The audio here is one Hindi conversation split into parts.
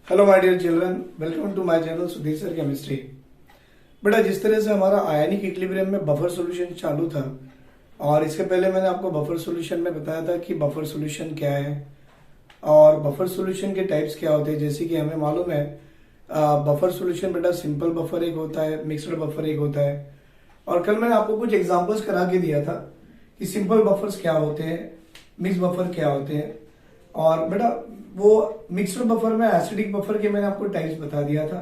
Hello my dear children, welcome to my channel Sudhir sir chemistry. बेटा, जिस तरह से हमारा आयनिक इक्विलिब्रियम में बफर सॉल्यूशन चालू था और इसके पहले मैंने आपको बफर सॉल्यूशन में बताया था कि बफर सॉल्यूशन क्या है और बफर सॉल्यूशन के टाइप्स क्या होते हैं। जैसे कि हमें मालूम है बफर सॉल्यूशन बेटा सिंपल बफर एक होता है, मिक्सड बफर एक होता है। और कल मैंने आपको कुछ एग्जांपल्स करा के दिया था कि सिंपल बफर्स क्या होते हैं, मिक्स बफर क्या होते हैं। और बेटा वो मिक्सड बफर में एसिडिक बफर के मैंने आपको टाइप्स बता दिया था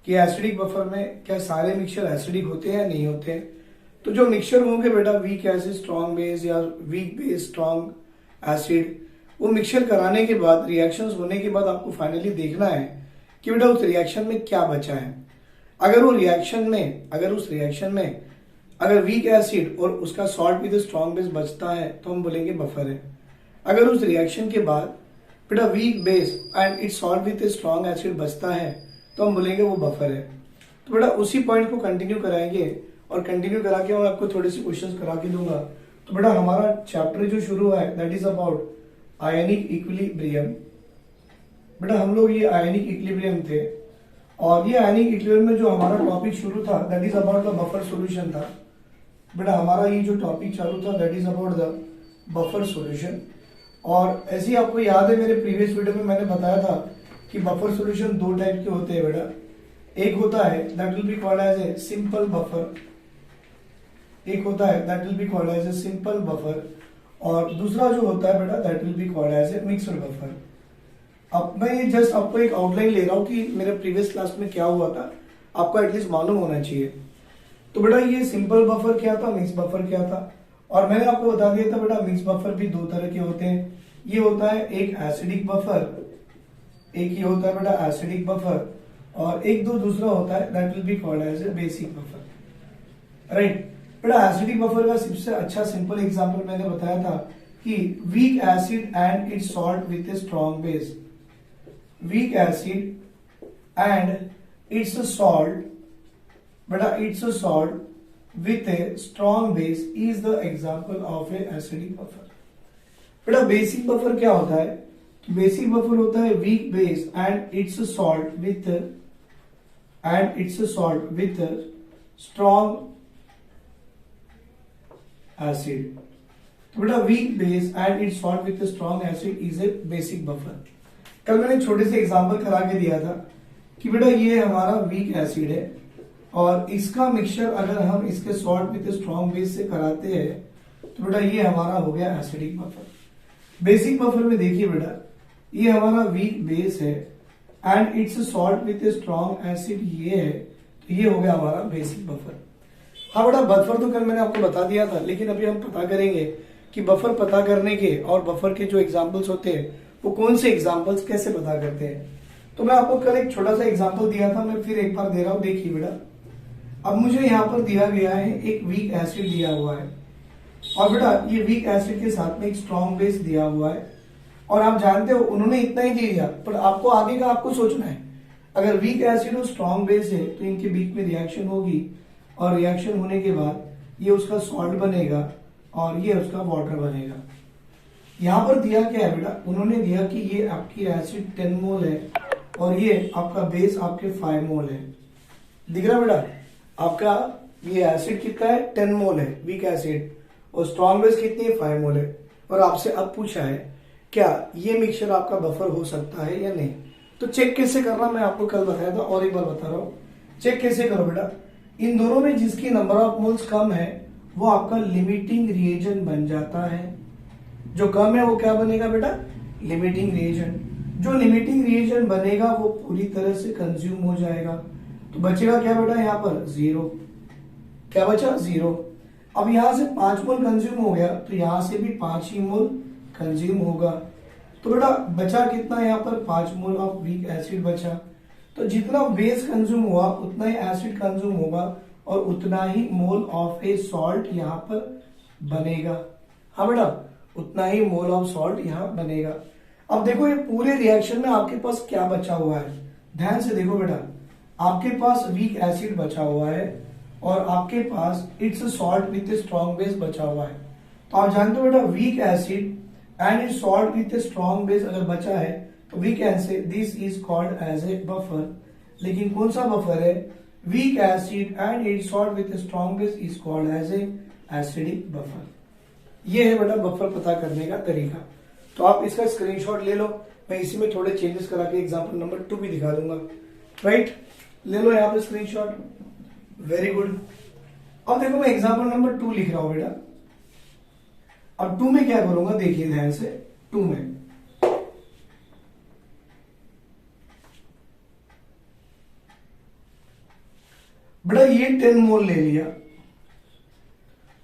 कि एसिडिक बफर में क्या सारे मिक्सचर एसिडिक होते हैं या नहीं होते हैं। तो जो मिक्सचर होंगे बेटा वीक एसिड स्ट्रॉन्ग बेस या वीक बेस स्ट्रॉन्ग एसिड, वो मिक्सचर कराने के बाद रिएक्शंस होने के बाद आपको फाइनली देखना है कि बेटा उस रिएक्शन में क्या बचा है। अगर उस रिएक्शन में अगर वीक एसिड और उसका सॉल्ट विद स्ट्रॉन्ग बेस बचता है तो हम बोलेंगे बफर है। अगर उस रिएक्शन के बाद बेटा weak base and it salt with strong acid बचता है तो हम बोलेंगे वो बफर है। तो बेटा उसी पॉइंट को कंटिन्यू कराएंगे और कंटिन्यू करा के मैं आपको थोड़े से क्वेश्चंस करा के दूंगा। तो बेटा हमारा चैप्टर जो शुरू हुआ है that is about ionic equilibrium. बेटा हम लोग ये आयनिक इक्विलिब्रियम थे और ये आयनिक इक्विलिब्रियम में जो हमारा टॉपिक शुरू था that is about the buffer solution था। बेटा हमारा ये जो टॉपिक चालू था that is about the buffer solution. और ऐसे ही आपको याद है मेरे प्रीवियस वीडियो में मैंने बताया था कि बफर सॉल्यूशन दो टाइप के होते हैं बेटा। एक होता है that will be called as a simple buffer, एक होता है that will be called as a simple buffer, और दूसरा जो होता है बेटा that will be called as a mixed buffer. अब मैं ये जस्ट आपको एक आउटलाइन ले रहा हूं कि मेरे प्रीवियस क्लास में क्या हुआ था, आपको एटलीस्ट मालूम होना चाहिए। तो बेटा ये सिंपल बफर क्या था, मिक्स बफर क्या था, और मैंने आपको बता दिया था बेटा मिक्स बफर भी दो तरह के होते हैं। ये होता है एक एसिडिक बफर, एक ये होता है बेटा एसिडिक बफर, और एक दो दूसरा होता है that will be called as a basic buffer. Right बेटा, एसिडिक बफर का सबसे अच्छा सिंपल एग्जांपल मैंने बताया था कि weak acid and it's salt with a strong base. Weak acid and it's salt बेटा its salt with a strong base is the example of a acidic buffer। बेटा बेसिक बफर क्या होता है? बेसिक बफर होता है weak base and its salt with strong acid। तो बेटा weak base and its salt with a strong acid is a basic buffer। कल मैंने छोटे से एग्जांपल करा के दिया था कि बेटा ये हमारा वीक एसिड है और इसका मिक्सचर अगर हम इसके सॉल्ट विद स्ट्रॉन्ग बेस से कराते हैं तो बेटा ये हमारा हो गया एसिडिक बफर। बेसिक बफर में देखिए बेटा ये हमारा वीक बेस है and it's salt with strong acid ये है, तो ये हो गया हमारा बेसिक बफर। हाँ बेटा बफर तो कल मैंने आपको बता दिया था, लेकिन अभी हम पता करेंगे कि बफर पता करने के और बफर के जो एग्जाम्पल्स होते हैं वो कौन से एग्जाम्पल्स कैसे पता करते हैं। तो मैं आपको कल एक छोटा सा एग्जाम्पल दिया था, मैं फिर एक बार दे रहा हूं। देखिए बेटा अब मुझे यहाँ पर दिया गया है एक वीक एसिड दिया हुआ है और बेटा ये वीक एसिड के साथ में एक स्ट्रॉन्ग बेस दिया हुआ है और आप जानते हो उन्होंने इतना ही दिया, पर आपको आगे का आपको सोचना है। अगर वीक एसिड और स्ट्रॉन्ग बेस है तो इनके बीच में रिएक्शन होगी और रिएक्शन होने के बाद ये उसका सॉल्ट बनेगा और ये उसका वाटर बनेगा। यहाँ पर दिया क्या है बेटा, उन्होंने दिया कि ये आपकी एसिड 10 मोल है और ये आपका बेस आपके 5 मोल है। दिख रहा बेटा आपका ये एसिड कितना है 10 मोल है वीक एसिड और स्ट्रॉन्ग बेस कितनी है 5 मोल है। और आपसे अब पूछा है क्या ये मिक्सचर आपका बफर हो सकता है या नहीं। तो चेक कैसे करना मैं आपको कल बताया था और एक बार बता रहा हूँ। चेक कैसे करो बेटा, इन दोनों में जिसकी नंबर ऑफ मोल्स कम है वो आपका लिमिटिंग रिएजेंट बन जाता है। जो कम है वो क्या बनेगा बेटा, लिमिटिंग रिएजेंट। जो लिमिटिंग रिएजेंट बनेगा वो पूरी तरह से कंज्यूम हो जाएगा, तो बचेगा क्या बेटा यहाँ पर 0। क्या बचा 0। अब यहां से 5 मोल कंज्यूम हो गया तो यहां से भी 5 ही मोल कंज्यूम होगा। तो बेटा बचा कितना यहाँ पर 5 मोल ऑफ वीक एसिड बचा। तो जितना बेस कंज्यूम हुआ उतना ही एसिड कंज्यूम होगा और उतना ही मोल ऑफ ए सॉल्ट यहाँ पर बनेगा। हाँ बेटा उतना ही मोल ऑफ सॉल्ट यहाँ बनेगा। अब देखो ये पूरे रिएक्शन में आपके पास क्या बचा हुआ है, ध्यान से देखो बेटा। आपके पास वीक एसिड बचा हुआ है और आपके पास its salt with strong base बचा हुआ है। तो आप जानते हो बेटा weak acid and it's salt with strong base अगर बचा है तो we can say this is called as a buffer. लेकिन कौन सा बफर है? Weak acid and it salt with strong base is called as a acidic buffer. ये है बेटा बफर पता करने का तरीका। तो आप इसका स्क्रीनशॉट ले लो, मैं इसी में थोड़े चेंजेस करा के एग्जाम्पल नंबर 2 भी दिखा दूंगा। राइट, ले लो यहाँ पे स्क्रीनशॉट। Very good. अब देखो मैं एग्जाम्पल नंबर 2 लिख रहा हूं बेटा। अब 2 में क्या करूंगा, देखिए ध्यान से। 2 में बेटा ये 10 मोल ले लिया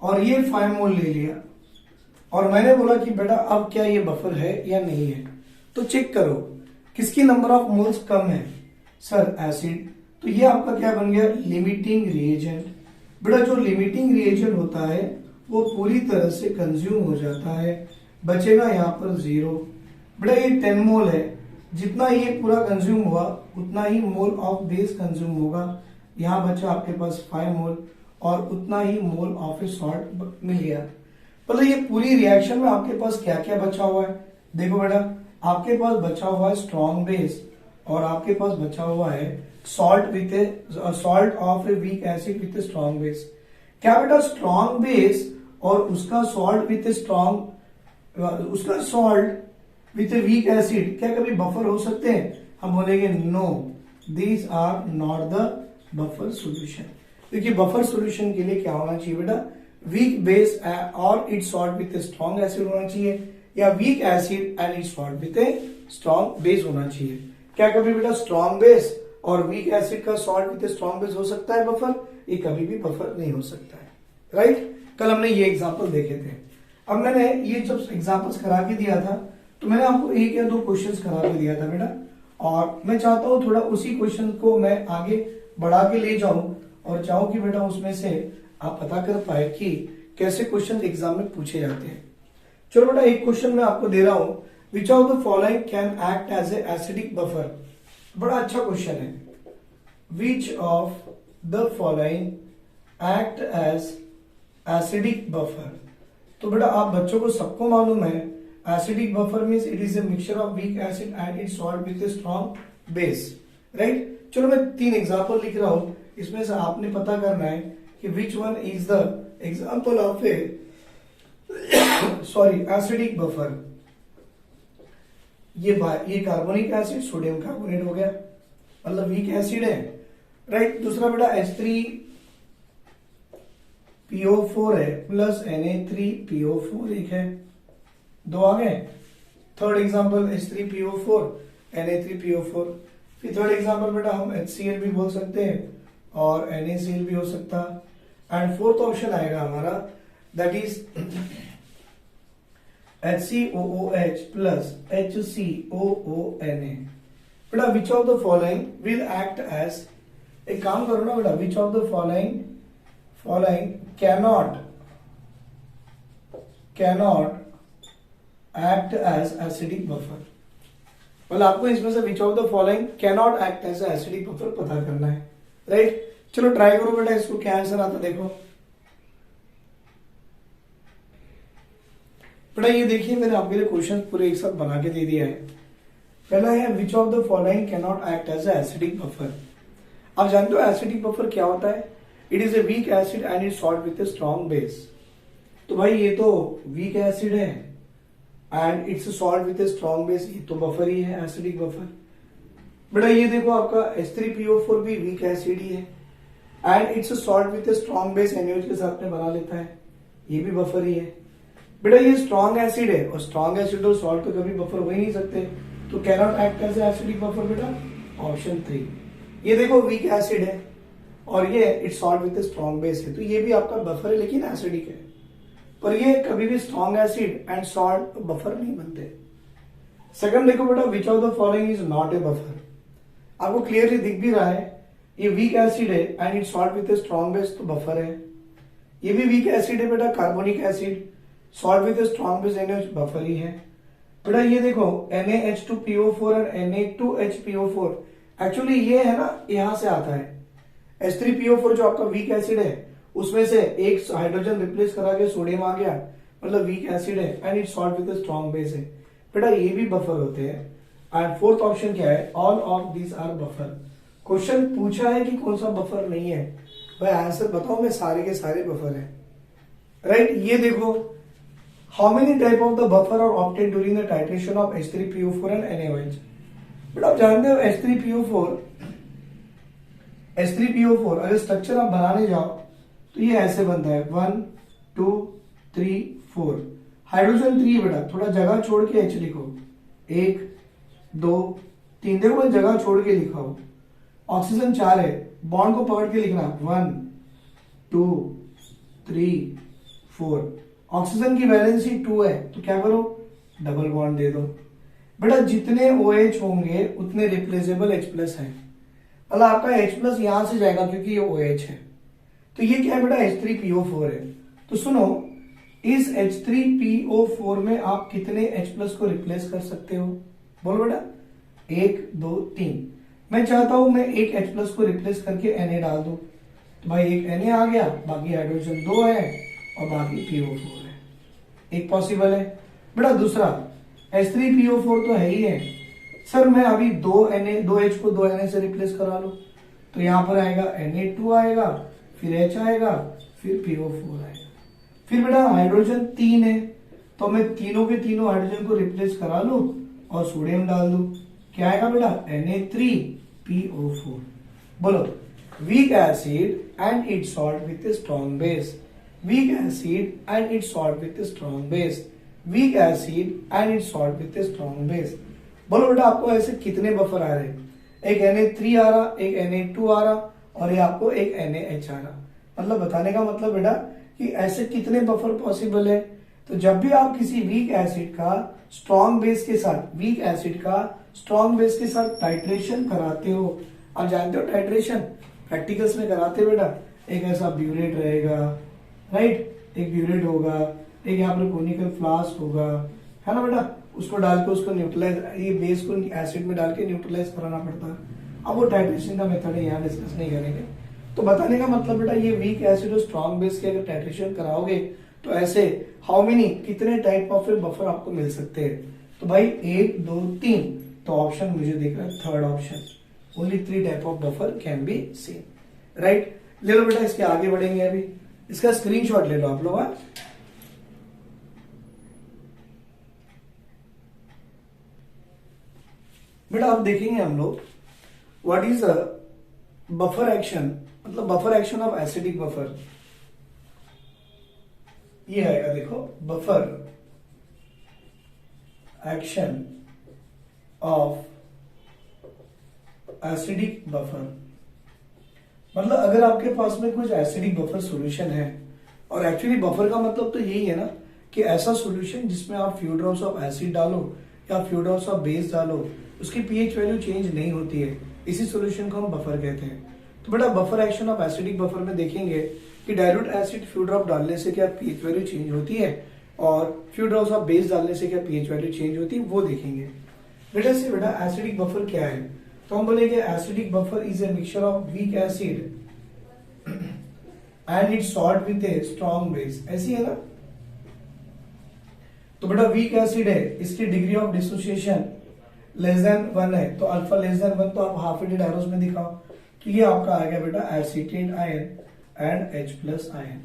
और ये 5 मोल ले लिया, और मैंने बोला कि बेटा अब क्या ये बफर है या नहीं है। तो चेक करो किसकी नंबर ऑफ मोल्स कम है, सर एसिड। तो ये आपका क्या बन गया, लिमिटिंग रिएजेंट। बेटा जो लिमिटिंग रिएजेंट होता है वो पूरी तरह से कंज्यूम हो जाता है, बचेगा यहाँ पर 0। बेटा ये 10 मोल है, जितना ये पूरा कंज्यूम हुआ उतना ही मोल ऑफ बेस कंज्यूम होगा। यहाँ बचा आपके पास 5 मोल और उतना ही मोल ऑफ ए सॉल्ट मिल गया। मतलब ये पूरी रिएक्शन में आपके पास क्या क्या बचा हुआ है, देखो बेटा आपके पास बचा हुआ है स्ट्रॉन्ग बेस और आपके पास बचा हुआ है salt with A salt of A weak acid with a strong base. क्या बेटा स्ट्रॉन्ग बेस और उसका सॉल्ट विथ ए उसका salt with a weak acid क्या कभी बफर हो सकते हैं? हम बोलेंगे no, these are not the buffer solution. देखिए बफर सॉल्यूशन के लिए क्या होना चाहिए बेटा, वीक बेस और it salt with a strong acid होना चाहिए, या weak acid and it salt with a strong base होना चाहिए। क्या कभी बेटा स्ट्रॉन्ग बेस और वीक एसिड का salt with a strong base हो सकता है बफर? ये कभी भी बफर नहीं हो सकता है। राइट, कल हमने ये एग्जाम्पल देखे थे। अब मैंने ये जब एग्जाम्पल्स करा के दिया था तो मैंने आपको 1 या 2 क्वेश्चंस करा के दिया था बेटा, और मैं चाहता हूं थोड़ा उसी क्वेश्चन को मैं आगे बढ़ा के ले जाऊं और चाहूं कि बेटा उसमें से आप पता कर पाए कि कैसे क्वेश्चन एग्जाम में पूछे जाते हैं। चलो बेटा एक क्वेश्चन मैं आपको दे रहा हूं, which of the following can act as a acidic buffer. बड़ा अच्छा क्वेश्चन है। Which of the following act as acidic buffer. तो बेटा आप बच्चों को सबको मालूम है acidic buffer means it is a mixture of weak acid and it salt with a strong base. Right, चलो मैं 3 एग्जाम्पल लिख रहा हूं, इसमें से आपने पता करना है कि which one is the example of A sorry acidic buffer. ये कार्बोनिक एसिड सोडियम कार्बोनेट हो गया, मतलब वीक एसिड है। राइट, दूसरा बेटा H3PO4 है प्लस Na3PO4 एक है, 2 आ गए। Third example H3PO4 Na3PO4। फिर थर्ड एग्जाम्पल बेटा हम HCl भी बोल सकते हैं और NaCl भी हो सकता। एंड फोर्थ ऑप्शन आएगा हमारा that is HCOOH plus HCOONA। बेटा which of the following will act as, एक काम करो ना बेटा, which of the following cannot act as acidic buffer. मतलब आपको इसमें से which of the following cannot act as acidic buffer पता करना है। राइट, चलो ट्राई करो बेटा, इसको क्या आंसर आता देखो। बेटा ये देखिए मैंने आपके लिए क्वेश्चन पूरे एक साथ बना के दे दिया है। पहला है which of the following can not act as acidic buffer. आप जानते हो एसिडिक बफर क्या होता है? It is a weak acid and it salt with a strong base. तो भाई ये तो वीक एसिड है and it's salt with a strong base, ये तो बफर ही है, एसिडिक बफर। बेटा ये देखो आपका H3PO4 भी वीक एसिड ही है and it's salt with a strong base NaOH के साथ में बना लेता है, ये भी बफर ही है। बेटा ये स्ट्रॉन्ग एसिड है और स्ट्रॉन्ग एसिड और सॉल्ट तो कभी बफर हो ही नहीं सकते, तो can not act as acidic buffer बेटा ऑप्शन 3। ये देखो वीक एसिड है और ये it salt with strong base है, तो ये भी आपका बफर है लेकिन एसिडिक है। पर ये कभी भी strong acid and salt buffer नहीं बनते। सेकंड देखो बेटा which of the following is not a buffer. आपको क्लियरली दिख भी रहा है ये वीक एसिड है and it salt with strong base, तो बफर है। ये भी वीक एसिड है बेटा, carbonic acid, salt with strong base NaOH, buffer ही है। बेटा ये देखो NaH2PO4 और Na2HPO4, एक्चुअली ये है ना यहां से आता है। H3PO4 जो आपका वीक एसिड है उसमें से एक हाइड्रोजन रिप्लेस करा के सोडियम आ गया, मतलब वीक एसिड है and it salt with strong base है। बेटा ये भी बफर होते हैं, एंड फोर्थ ऑप्शन क्या है, all of these are buffer. Question पूछा है कि कौन सा बफर नहीं है, भाई आंसर बताओ, मैं सारे के सारे बफर है, राइट। ये देखो, how many type of the buffer are obtained during the titration of H3PO4 and NaOH। But आप जानते हो H3PO4 अगर स्ट्रक्चर आप बनाने जाओ तो ये ऐसे बनता है 1 2 3 4। हाइड्रोजन 3 बेटा थोड़ा जगह छोड़ के H लिखो, 1 2 3, देखो मैं जगह छोड़ के लिखा हूं। ऑक्सीजन 4 है, बॉन्ड को पकड़ के लिखना 1 2 3 4। ऑक्सीजन की वैलेंसी 2 है तो क्या करो, डबल बॉन्ड दे दो। बेटा जितने OH होंगे उतने रिप्लेसेबल H+ है, मतलब आपका H+ यहां से जाएगा क्योंकि ये OH है। तो ये क्या है बेटा, H3PO4 है। तो सुनो, इस H3PO4 में आप कितने H+ को रिप्लेस कर सकते हो, बोलो बेटा। 1 2 3। मैं चाहता हूं मैं एक H+ को रिप्लेस करके Na डाल दूं, तो भाई एक Na आ गया, बाकी हाइड्रोजन 2 है और बाकी PO4 है, एक पॉसिबल है। बेटा दूसरा, H3PO4 तो है ही है, सर मैं अभी 2H को 2Na से रिप्लेस करा लूं, तो यहां पर आएगा Na2 आएगा, फिर H आएगा, फिर PO4 आएगा। फिर बेटा हाइड्रोजन 3 है, तो मैं तीनों के तीनों हाइड्रोजन को रिप्लेस करा लूं और सोडियम डाल दूं, क्या आएगा बेटा, Na3PO4। बोलो, week acid and it's salt with strong base, weak acid and it's salt with strong base, weak acid and it's salt with strong base. बोलो बेटा आपको ऐसे कितने बफर आ रहे हैं, एक Na3 आ रहा, एक Na2 आ रहा और ये आपको एक NaH आ रहा। मतलब बताने का मतलब बेटा कि ऐसे कितने बफर पॉसिबल है। तो जब भी आप किसी वीक एसिड का स्ट्रॉन्ग बेस के साथ, वीक एसिड का स्ट्रॉन्ग बेस के साथ टाइट्रेशन कराते हो, आप जानते हो टाइट्रेशन प्रैक्टिकल्स में कराते हो बेटा, एक ऐसा ब्यूरेट रहेगा, राइट, एक ब्यूरेट होगा, एक यहाँ पर कोनिकल फ्लास्क होगा, है ना बेटा, उसको डाल के उसको न्यूट्रलाइज, ये बेस को एसिड में डाल के न्यूट्रलाइज कराना पड़ता है। अब वो टाइट्रेशन का मेथड है, यहाँ डिस्कस नहीं करेंगे। तो बताने का मतलब बेटा ये वीक एसिड और स्ट्रॉन्ग बेस के अगर टाइट्रेशन कराओगे तो ऐसे हाउ मेनी, कितने टाइप ऑफ बफर आपको मिल सकते हैं। तो भाई 1 2 3, तो ऑप्शन मुझे दिख रहा है third option, only 3 type of buffer can be seen, right. ले लो बेटा, इसके आगे बढ़ेंगे, अभी इसका स्क्रीनशॉट ले लो आप लोग। बेटा अब देखेंगे हम लोग what is a buffer action, मतलब buffer action of acidic buffer. ये आएगा देखो, buffer action of acidic buffer. मतलब अगर आपके पास में कुछ एसिडिक बफर सॉल्यूशन है, और एक्चुअली बफर का मतलब तो यही है ना कि ऐसा सॉल्यूशन जिसमें आप फ्यू ड्रॉप्स ऑफ एसिड डालो या फ्यू ड्रॉप्स ऑफ बेस डालो, उसकी पीएच वैल्यू चेंज नहीं होती है, इसी सॉल्यूशन को हम बफर कहते हैं। तो बेटा buffer action of acidic buffer में देखेंगे कि डाइल्यूट एसिड फ्यू ड्रॉप डालने से क्या पीएच वैल्यू चेंज होती है, और फ्यू ड्रॉप्स ऑफ बेस डालने से क्या पीएच वैल्यू चेंज होती है, वो देखेंगे। बेटा से बेटा एसिडिक बफर क्या है, तो हम बोलेंगे acidic buffer is a mixture of weak acid and it's salt with A strong base, ऐसी है ना। तो बेटा वीक एसिड है, इसकी degree of dissociation less than 1 है, तो अल्फा लेस देन 1 तो आप हाफ एडेड एरोस में दिखाओ, तो ये आपका आएगा बेटा acetate ion and H+ ion.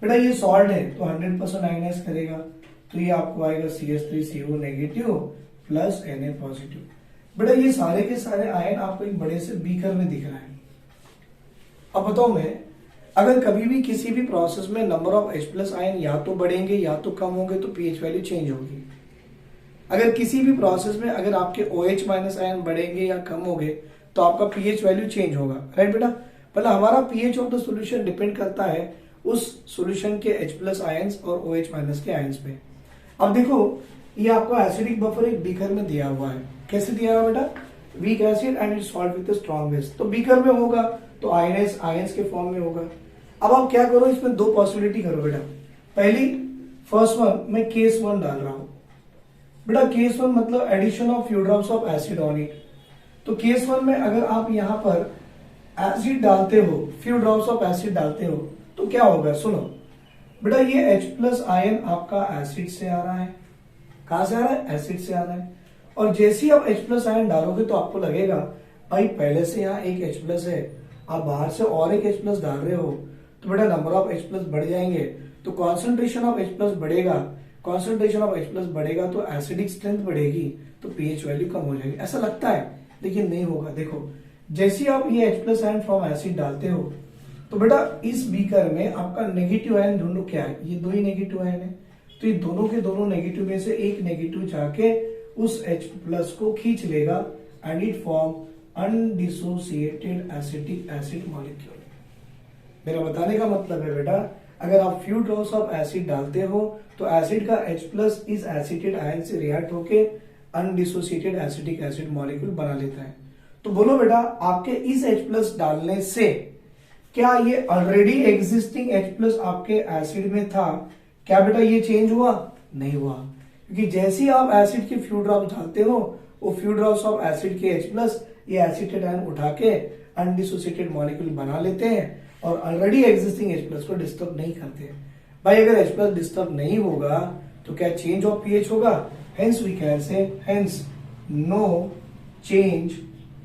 बेटा ये सॉल्ट है तो 100% आयनाइज करेगा, तो ये आपको आएगा CH3CO negative plus Na positive. बेटा ये सारे के सारे आयन आपको एक बड़े से बीकर में दिख रहा है। अब बताओ मैं, अगर कभी भी किसी भी प्रोसेस में नंबर ऑफ H+ आयन या तो बढ़ेंगे या तो कम होंगे तो पीएच वैल्यू चेंज होगी। अगर किसी भी प्रोसेस में अगर आपके OH- आयन बढ़ेंगे या कम होंगे तो आपका पीएच वैल्यू चेंज होगा, राइट बेटा। मतलब हमारा pH of the solution depend करता है उस सॉल्यूशन के H+ आयंस और OH- के आयंस पे। अब देखो ये आपको एसिडिक बफर एक बीकर में दिया हुआ है, कैसे दिया हुआ बेटा, weak acid and it's salt with strong base, तो बीकर में होगा तो आयंस के फॉर्म में होगा। अब आप क्या करो, इसमें 2 पॉसिबिलिटी करो बेटा। पहली, फर्स्ट वन, मैं केस 1 डाल रहा हूं बेटा। केस 1 मतलब addition of few drops of acid on it. तो केस 1 में अगर आप यहां पर एसिड डालते हो, फ्यू ड्रॉप्स ऑफ एसिड डालते हो, तो क्या होगा, सुनो बेटा, ये H+ आयन आपका एसिड से आ रहा है, कहां से आ रहा है, एसिड से आ रहा है, और जैसे ही आप H प्लस आयन डालोगे तो आपको लगेगा भाई पहले से यहाँ एक H प्लस है, आप बाहर से और एक H प्लस डाल रहे हो तो बेटा नंबर ऑफ H प्लस बढ़ जाएंगे, तो कॉन्सेंट्रेशन ऑफ H प्लस बढ़ेगा, कॉन्सेंट्रेशन ऑफ H प्लस बढ़ेगा तो एसिडिक स्ट्रेंथ बढ़ेगी, तो पीएच वैल्यू कम हो जाएगी। ऐसा लगता है लेकिन नहीं होगा। देखो जैसे ही आप ये H plus ion from acid डालते हो तो बेटा इस बीकर में आपका नेगेटिव आयन ढूंढो क्या है, ये दो ही नेगेटिव आयन है, तो ये दोनों के दोनों नेगेटिव में से एक नेगेटिव जाके उस H प्लस को खींच लेगा and it form undissociated acetic acid molecule. मेरा बताने का मतलब है बेटा अगर आप फ्यू ड्रॉप्स ऑफ एसिड डालते हो तो एसिड का H प्लस इस एसिटेट आयन से रिएक्ट होके अनडिसोसिएटेड एसिटिक एसिड मॉलिक्यूल बना लेता है। तो बोलो बेटा आपके इस H प्लस डालने से क्या ये ऑलरेडी एग्जिस्टिंग H प्लस आपके एसिड में था, क्या बेटा ये चेंज हुआ? नहीं हुआ, क्योंकि जैसे ही आप एसिड के फ्यू ड्रॉप्स डालते हो वो फ्यू ड्रॉप्स ऑफ एसिड के H प्लस ये एसिटेट आयन उठा के अनडिसोसिएटेड मॉलिक्यूल बना लेते हैं और ऑलरेडी एग्जिस्टिंग H प्लस को डिस्टर्ब नहीं करते हैं। भाई अगर H प्लस डिस्टर्ब नहीं होगा तो क्या चेंज ऑफ पीएच होगा? Hence we can say hence no change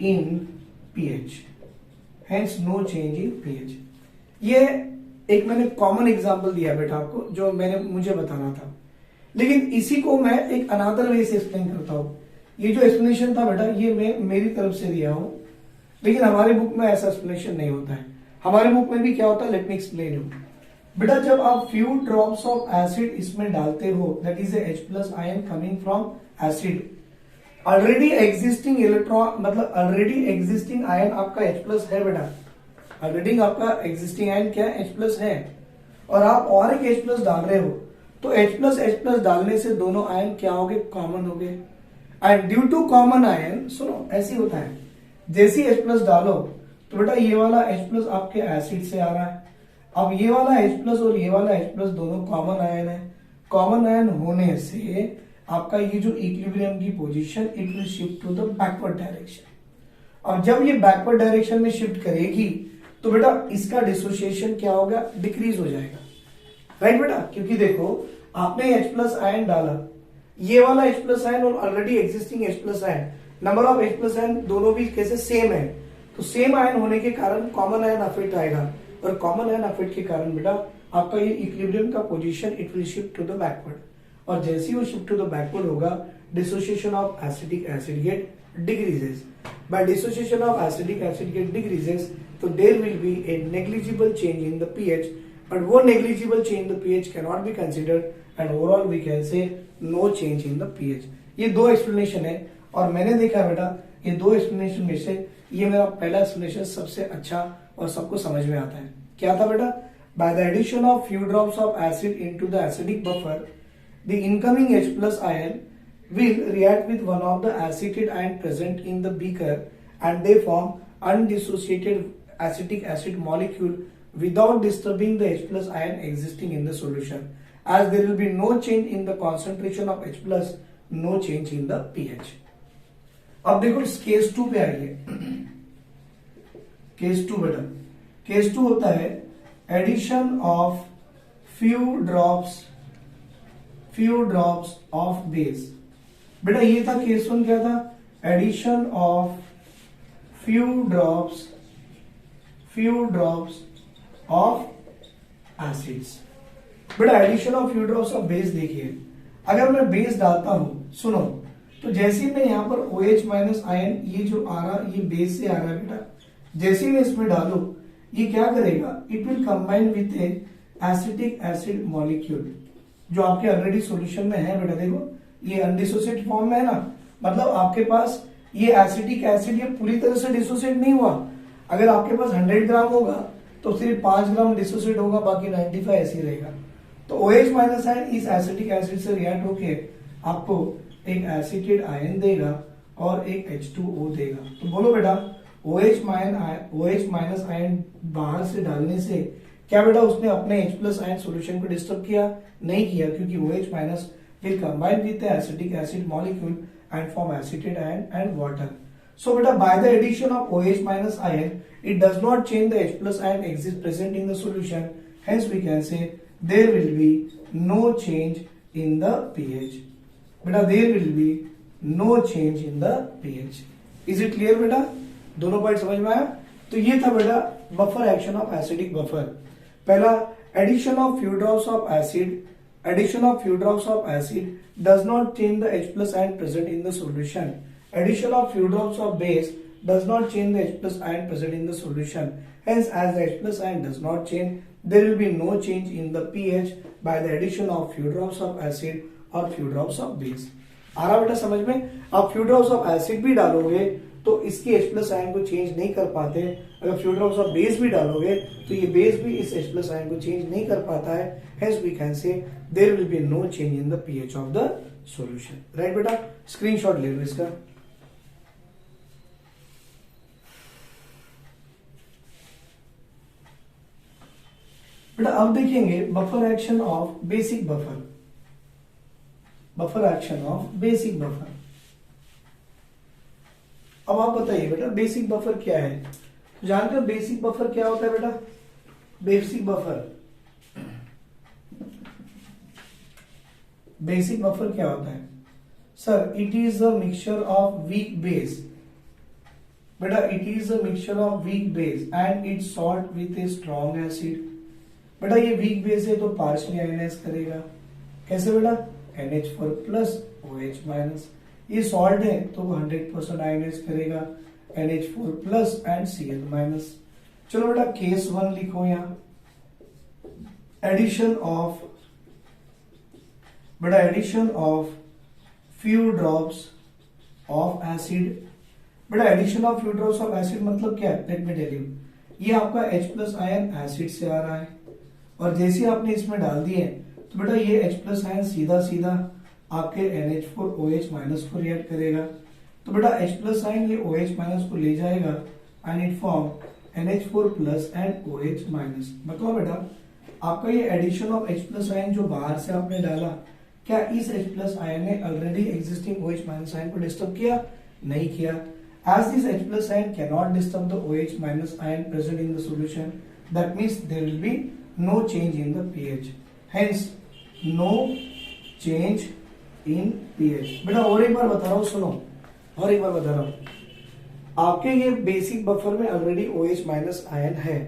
in pH, hence no change in pH. ये एक मैंने कॉमन एग्जांपल दिया बेटा आपको जो मुझे बताना था, लेकिन इसी को मैं एक अनदर वे से एक्सप्लेन करता हूं। ये जो एक्सप्लेनेशन था बेटा ये मैं मेरी तरफ से दिया हूं, लेकिन हमारे बुक में ऐसा एक्सप्लेनेशन नहीं होता है। हमारे बुक में भी क्या होता है, लेट मी एक्सप्लेन यू। बेटा जब आप फ्यू ड्रॉप्स ऑफ एसिड इसमें डालते हो, that is H plus ion coming from acid, already existing electron मतलब ऑलरेडी एग्जिस्टिंग आयन आपका H प्लस है बेटा, ऑलरेडी आपका एग्जिस्टिंग आयन क्या है? H प्लस है, और आप और एक H प्लस डाल रहे हो तो H प्लस डालने से दोनों आयन क्या हो गए? कॉमन हो गए। And due to common ion, सुनो ऐसे होता है, जैसे H प्लस डालो तो बेटा ये वाला H प्लस आपके एसिड से आ रहा है, अब ये वाला H प्लस और ये वाला H प्लस दोनों कॉमन आयन है, कॉमन आयन होने से आपका ये जो इक्विलिब्रियम की position it will shift to the backward direction, और जब ये बैकवर्ड डायरेक्शन में शिफ्ट करेगी तो बेटा इसका डिसोसिएशन क्या होगा? डिक्रीज हो जाएगा, राइट बेटा, क्योंकि देखो आपने H प्लस आयन डाला, ये वाला H प्लस आयन और already existing H plus ion, number of H plus ion दोनों भी कैसे सेम है, तो सेम आयन होने के कारण कॉमन आयन अफेक्ट आएगा, और कॉमन आयन अफेक्ट के कारण बेटा आपका ये इक्विलिब्रियम का position it will shift to the backward, और जैसे ही वो शिफ्ट टू द बैकवर्ड होगा dissociation of acetic acid get decreases. By dissociation of acetic acid get decreases तो there will be a negligible change in the pH, but वो negligible change in the pH can not be considered and overall we can say no change in the pH. ये दो एक्सप्लेनेशन है, और मैंने देखा बेटा ये दो एक्सप्लेनेशन में से ये मेरा पहला एक्सप्लेनेशन सबसे अच्छा और सबको समझ में आता है। क्या था बेटा? By the addition of few drops of acid into the acidic buffer the incoming H plus ion will react with one of the acetate ion present in the beaker and they form undissociated acetic acid molecule without disturbing the H plus ion existing in the solution, as there will be no change in the concentration of H plus, no change in the pH। अब देखो इस केस 2 पे आइए। केस 2 बेटा, केस 2 होता है addition of few drops of base। बेटा ये था केस 1, क्या था? Addition of few drops of acids। बेटा addition of few drops of base देखिए, अगर मैं बेस डालता हूं, सुनो, तो जैसे ही मैं यहाँ पर OH माइनस आयन ये जो आ रहा ये बेस से आ रहा है बेटा, जैसे ही मैं इसमें डालू ये क्या करेगा? It will combine with A acetic acid molecule जो आपके ऑलरेडी सॉल्यूशन में है बेटा। देखो ये अनडिसोसिएट फॉर्म में है ना, मतलब आपके पास ये एसिटिक एसिड ये पूरी तरह से डिसोसिएट नहीं हुआ। अगर आपके पास 100 ग्राम होगा तो सिर्फ 5 ग्राम डिसोसिएट होगा, बाकी 95 ऐसे रहेगा। तो OH माइनस आयन इस एसिटिक एसिड से रिएक्ट होके आपको एक एसिटेट आयन देगा और एक H2O देगा। तो बोलो बेटा OH माइनस आयन बाहर से डालने से क्या बेटा उसने अपने H प्लस आयन सोल्यूशन को डिस्टर्ब किया? नहीं किया, क्योंकि OH minus will combine with the acetic acid molecule and form acetate ion and water. So beta, by the addition of OH minus ion, it does not change the H plus ion exists present in the solution. Hence we can say there will be no change in the pH. Beta, there will be no change in the pH. Is it clear बेटा? दोनों पॉइंट समझ में आया? तो ये था बेटा buffer action of acidic buffer. पहला, addition of few drops of acid, addition of few drops of acid does not change the H plus ion present in the solution. Addition of few drops of base does not change the H plus ion present in the solution. Hence, as the H plus ion does not change, there will be no change in the pH by the addition of few drops of acid or few drops of base. आ रहा बेटा समझ में? आप few drops of acid भी डालोगे तो इसकी H plus ion को चेंज नहीं कर पाते। अगर few drops of base भी डालोगे तो ये बेस भी इस H plus ion को चेंज नहीं कर पाता है। Hence we can say there will be no change in the pH of the solution. Right बेटा? स्क्रीनशॉट ले लो इसका। बेटा अब देखेंगे buffer action of basic buffer. Buffer action of basic buffer. अब आप बताइए बेटा बेसिक बफर क्या है? जानते हो बेसिक बफर क्या होता है बेटा? बेसिक बफर, बेसिक बफर क्या होता है? Sir it is a mixture of weak base. बेटा it is a mixture of weak base and it salt with a strong acid. बेटा ये वीक बेस है तो पार्शियली आयनाइज करेगा। कैसे बेटा? NH4 plus OH minus. ये सॉल्ट है तो वो 100% आयनाइज करेगा NH4 plus and Cl minus. चलो बेटा केस 1 लिखो यहां, एडिशन ऑफ, बेटा addition of few drops of acid. बेटा addition of few drops of acid मतलब क्या है? लेट मी टेल यू, ये आपका H प्लस आयन एसिड से आ रहा है और जैसे आपने इसमें डाल दिए तो बेटा ये H प्लस आयन सीधा सीधा आपके NH4 OH माइनस को रिएक्ट करेगा। तो बेटा H प्लस आयन ये OH माइनस को ले जाएगा and it form NH4 plus and OH minus. बताओ बेटा आपका ये addition of H plus ion जो बाहर से आपने डाला, क्या इस H प्लस आयन ने already existing OH minus ion को डिस्टर्ब किया? नहीं किया। As this H plus ion cannot disturb the OH minus ion present in the solution, that means there will be no change in the pH. Hence, no change in pH. बेटा और एक बार बता रहा हूँ, सुनो और एक बार बता रहा हूँ, आपके ये बेसिक बफर में ऑलरेडी OH माइनस आयन है।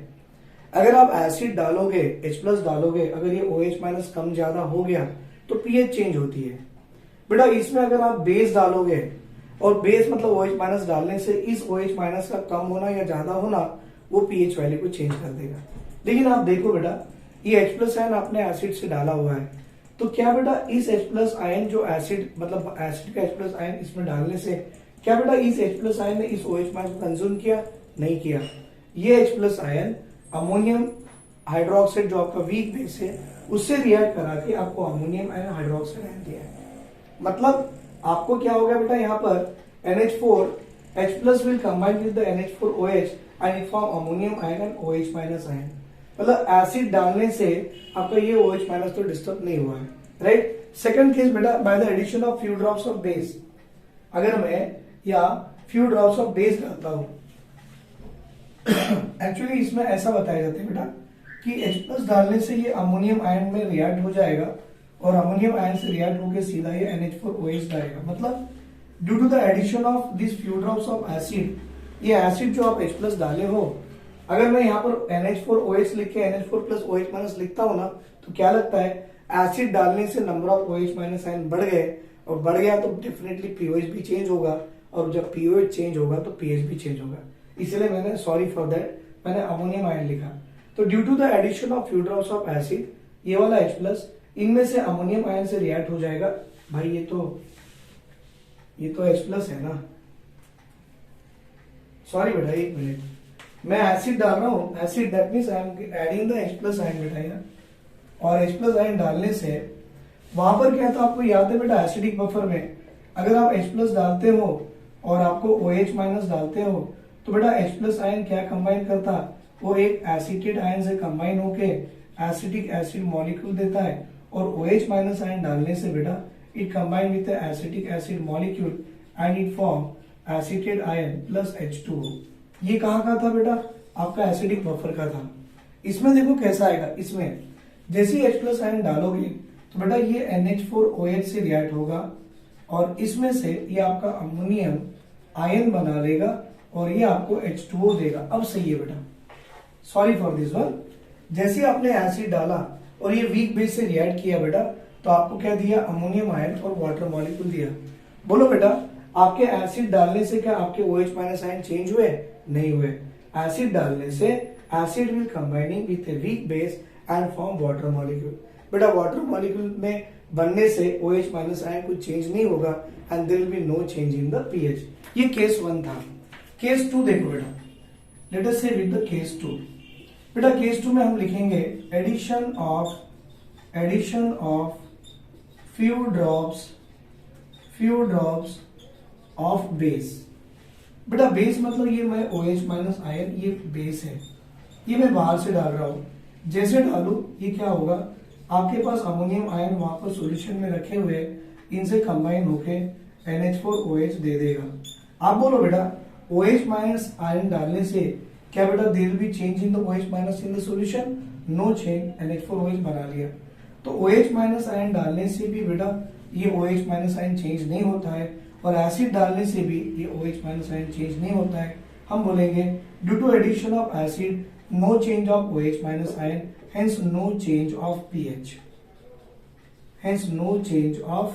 अगर आप एसिड डालोगे, H प्लस डालोगे, अगर ये OH माइनस कम ज्यादा हो गया तो pH चेंज होती है। बेटा इसमें अगर आप बेस डालोगे और बेस मतलब OH माइनस डालने से इस OH माइनस का कम होना या ज्यादा होना वो pH वैल्यू को चेंज कर देगा। लेकिन आप देखो बेटा ये H प्लस आयन आपने एसिड से डाला हुआ है, तो क्या बेटा इस H प्लस आयन जो एसिड मतलब एसिड का H प्लस आयन इसमें डालने से क्या बेटा इस H प्लस आयन ने इस OH माइनस को कंज्यूम किया? नहीं किया। ये H plus ion ammonium hydroxide जो आपका वीक बेस है उससे रिएक्ट करा के आपको अमोनियम आयन हाइड्रोक्साइड आयन दिया है। मतलब आपको क्या हो गया बेटा यहाँ पर NH4 H plus will combine with the NH4 OH and it form ammonium ion and OH minus ion। मतलब एसिड डालने से आपका ये OH माइनस तो डिस्टर्ब नहीं हुआ है, राइट। सेकंड केस बेटा by the addition of few drops of base. अगर मैं या फ्यू ड्रॉप्स ऑफ बेस डालता हूं, एक्चुअली इसमें ऐसा बताया जाता है बेटा कि H प्लस डालने से ये अमोनियम आयन में रिएक्ट हो जाएगा और अमोनियम आयन से रिएक्ट होकर सीधा ये NH4 OH डालेगा। मतलब due to the addition of this few drops of acid, ये एसिड जो आप H प्लस डाले हो, अगर मैं यहाँ पर NH4 OH लिख के NH4 प्लस OH माइनस लिखता हूं ना तो क्या लगता है एसिड डालने से number of OH minus ion बढ़ गए और बढ़ गया तो डेफिनेटली पीओएच भी चेंज होगा और जब पीओएच चेंज होगा तो पीएच भी चेंज होगा। इसलिए मैंने सॉरी फॉर दैट मैंने अमोनियम आयन लिखा। तो due to the addition of few drops of acid ये वाला H प्लस इनमें से अमोनियम आयन से रिएक्ट हो जाएगा। भाई ये तो H प्लस है ना, सॉरी बेटा एक मिनट, मैं एसिड डाल रहा हूं, acid that means I am adding the H plus ion बेटा यहाँ, और H प्लस आयन डालने से वहां पर क्या था आपको याद है बेटा एसिडिक बफर में अगर आप H प्लस डालते हो और आपको OH माइनस डालते हो तो बेटा H प्लस आयन क्या कंबाइन करता, वो एक एसिटेट आयन से कंबाइन होके एसिटिक एसिड मॉलिक्यूल देता है और OH माइनस आयन डालने से बेटा it combine with acetic acid molecule and it form acetate ion plus H2O। ये कहाँ का था बेटा, आपका एसिडिक बफर का था। इसमें देखो कैसा आएगा, इसमें जैसे ही H प्लस आयन डालोगे तो बेटा ये NH4OH से रिएक्ट होगा और इसमें से ये आपका अमोनियम आयन बना लेगा और ये आपको H2O देगा। अब सही है बेटा, सॉरी फॉर दिस वन। जैसे आपने एसिड डाला और ये वीक बेस से रिएक्ट किया बेटा, तो आपको क्या दिया, अमोनियम आयन और वाटर मॉलिक्यूल दिया। बोलो बेटा, आपके एसिड डालने से क्या आपके OH माइनस आयन चेंज हुए? नहीं हुए। एसिड डालने से acid will combining with a weak base and form water molecule. बेटा वाटर मॉलिक्यूल में बनने से OH माइनस आयन कुछ चेंज नहीं होगा and there will be no change in the pH। ये केस 1 था। केस 2 देखो बेटा, लेट अस से रीड द केस 2। बेटा केस 2 में हम लिखेंगे addition of few drops of base. बेटा बेस मतलब ये मैं OH माइनस आयन, ये बेस है, ये मैं बाहर से डाल रहा हूं। जैसे डालू ये क्या होगा, आपके पास अमोनियम आयन वहां पर सॉल्यूशन में रखे हुए, इनसे कंबाइन होके NH4OH दे देगा। आप बोलो बेटा OH माइनस आयन डालने से क्या बेटा there will be change in the OH minus in the solution? No change, NH4OH बना लिया। तो OH माइनस आयन डालने से भी बेटा ये OH माइनस आयन चेंज नहीं होता है, और एसिड डालने से भी ये OH माइनस आयन चेंज नहीं होता है। हम बोलेंगे due to addition of acid no change of OH minus ion, hence no change of pH, hence no change of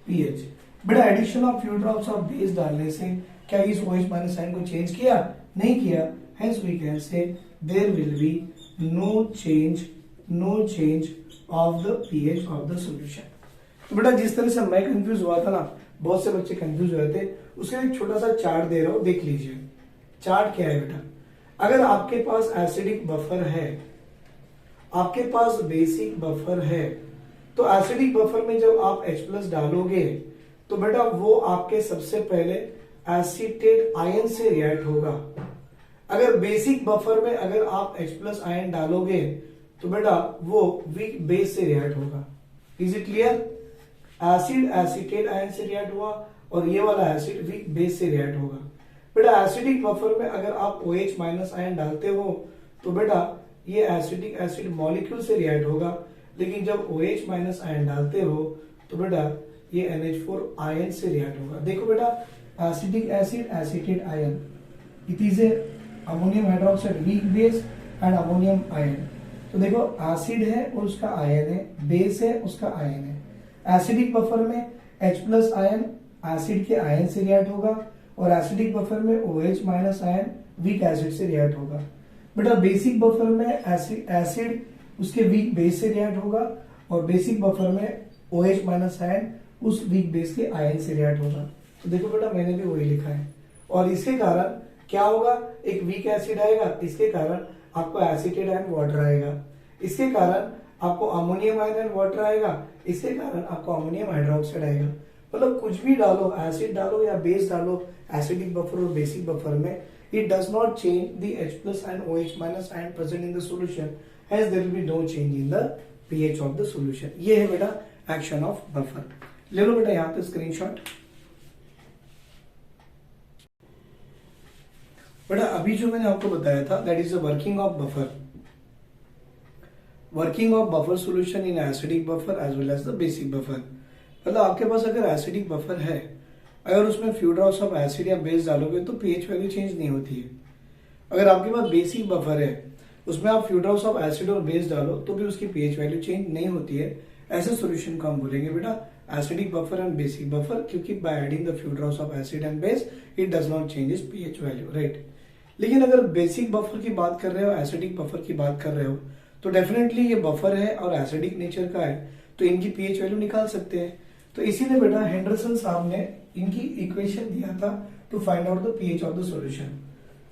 pH। बेटा addition of few drops of base डालने से क्या इस OH माइनस आयन को चेंज किया? नहीं किया। hence we can say there will be no change of the pH of the solution। तो बेटा जिस तरह से मैं कंफ्यूज हुआ था ना, बहुत से बच्चे कंफ्यूज हुए थे, उसके लिए एक छोटा सा चार्ट दे रहा हूं, देख लीजिए। चार्ट क्या है बेटा, अगर आपके पास एसिडिक बफर है, आपके पास बेसिक बफर है, तो एसिडिक बफर में जब आप H+ डालोगे तो बेटा वो आपके सबसे पहले एसिटेट आयन से रिएक्ट होगा। अगर बेसिक बफर में अगर आप H+ आयन डालोगे तो बेटा वो वीक बेस से रिएक्ट होगा। Is it clear? Acid acetate ion से रिएक्ट हुआ और ये वाला एसिड वीक बेस से रिएक्ट होगा। बेटा एसिडिक बफर में अगर आप OH माइनस आयन डालते हो तो बेटा ये एसिडिक एसिड मॉलिक्यूल से रिएक्ट होगा, लेकिन जब OH माइनस आयन डालते हो तो बेटा ये NH4 आयन से रिएक्ट होगा। देखो बेटा acidic acid acetate ion, it is A ammonium hydroxide week base and ammonium ion. तो देखो एसिड है और उसका आयन है, बेस है उसका आयन है। एसिडिक बफर में H+ आयन एसिड के आयन से रिएक्ट होगा और एसिडिक बफर में OH minus ion weak acid से रिएक्ट होगा। बेटा बेसिक बफर में एसिड उसके वीक बेस से रिएक्ट होगा और बेसिक बफर में OH माइनस आयन उस वीक बेस के आयन से रिएक्ट होगा। तो देखो बेटा मैंने भी वही लिखा है, और इसके कारण क्या होगा, एक वीक एसिड आएगा, इसके कारण आपको एसिटेट आयन वाटर आएगा, इसके कारण आपको अमोनियम आयन एंड वाटर आएगा, इसके कारण आपको अमोनियम हाइड्रोक्साइड आएगा। मतलब कुछ भी डालो, एसिड डालो या बेस डालो एसिडिक बफर और बेसिक बफर में, it does not change the H+ and OH minus ion present in the solution, hence there will be no change in the pH of the solution। ये है बेटा एक्शन ऑफ बफर। ले लो बेटा यहाँ पे स्क्रीनशॉट। बेटा अभी जो मैंने आपको बताया था that is the working of buffer, working of buffer solution in acidic buffer as well as the basic buffer. मतलब आपके पास अगर एसिडिक बफर है, अगर उसमें फ्यू ड्रॉप्स ऑफ एसिड या बेस डालोगे तो पीएच वैल्यू चेंज नहीं होती है। अगर आपके पास बेसिक बफर है, उसमें आप फ्यू ड्रॉप्स ऑफ एसिड और बेस डालो तो भी उसकी पीएच वैल्यू चेंज नहीं होती है। ऐसे सॉल्यूशन को हम बोलेंगे बेटा acidic buffer and basic buffer, क्योंकि by adding the few drops of acid and base it does not change its pH value, right. लेकिन अगर बेसिक बफर की बात कर रहे हो, एसिडिक बफर की बात कर रहे हो, तो डेफिनेटली ये बफर है और एसिडिक नेचर का है, तो इनकी पीएच वैल्यू निकाल सकते हैं। तो इसीलिए बेटा हेंडरसन साहब ने इनकी इक्वेशन दिया था to find out the pH of the solution.